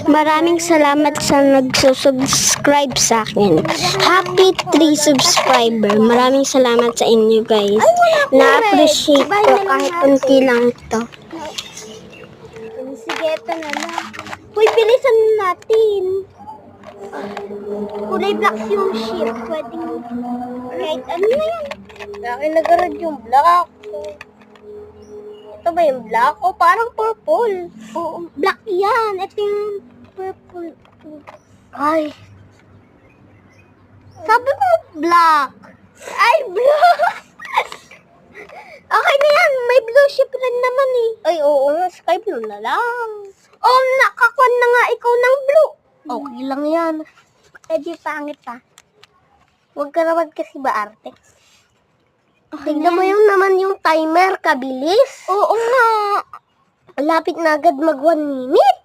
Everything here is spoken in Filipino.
Maraming salamat sa nagsusubscribe sa akin. Happy 3 subscriber. Maraming salamat sa inyo guys. Na-appreciate ko kahit unti lang ito. Sige, ito na lang. Uy, bilisan natin. Kulay black yung ship. Pwedeng kahit ano na yan. Akin nagarad yung black. Ito ba yung black? O parang purple. Oo, black yan. Ito yung purple. Ay. Sabi mo black. Ay, blue. Okay na yan. May blue ship rin naman eh. Ay, oo nga. Sky blue na lang. Oh, nakakuan na nga ikaw ng blue. Okay lang yan. Eh, di pangit pa. Huwag ka naman kasi ba arte? Tignan mo yung naman yung timer, kabilis. Oo nga. Lapit na agad mag 1 minute.